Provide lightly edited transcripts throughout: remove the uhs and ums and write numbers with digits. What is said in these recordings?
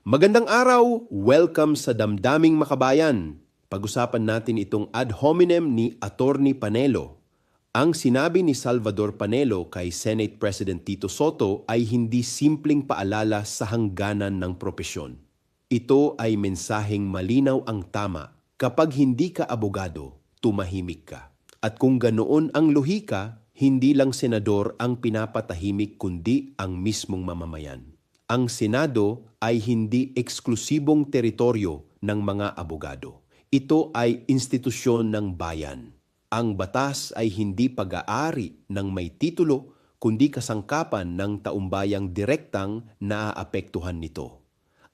Magandang araw! Welcome sa Damdaming Makabayan. Pag-usapan natin itong ad hominem ni Attorney Panelo. Ang sinabi ni Salvador Panelo kay Senate President Tito Soto ay hindi simpleng paalala sa hangganan ng propesyon. Ito ay mensaheng malinaw ang tama. Kapag hindi ka abogado, tumahimik ka. At kung ganoon ang lohika, hindi lang senador ang pinapatahimik kundi ang mismong mamamayan. Ang Senado ay hindi eksklusibong teritoryo ng mga abogado. Ito ay institusyon ng bayan. Ang batas ay hindi pag-aari ng may titulo, kundi kasangkapan ng taumbayang direktang naaapektuhan nito.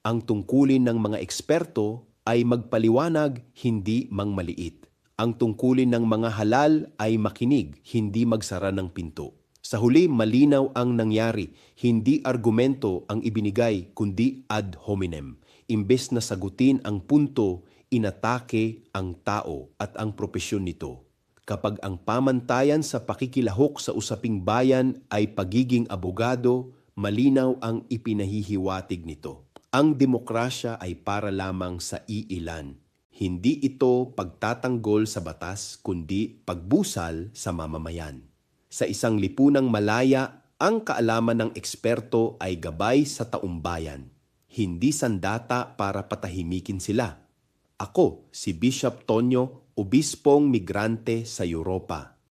Ang tungkulin ng mga eksperto ay magpaliwanag, hindi mangmaliit. Ang tungkulin ng mga halal ay makinig, hindi magsara ng pinto. Sa huli, malinaw ang nangyari, hindi argumento ang ibinigay, kundi ad hominem. Imbes na sagutin ang punto, inatake ang tao at ang propesyon nito. Kapag ang pamantayan sa pakikilahok sa usaping bayan ay pagiging abogado, malinaw ang ipinahihiwatig nito. Ang demokrasya ay para lamang sa iilan. Hindi ito pagtatanggol sa batas, kundi pagbusal sa mamamayan. Sa isang lipunang malaya, ang kaalaman ng eksperto ay gabay sa taumbayan, hindi sandata para patahimikin sila. Ako, si Bishop Tonyo, obispong migrante sa Europa.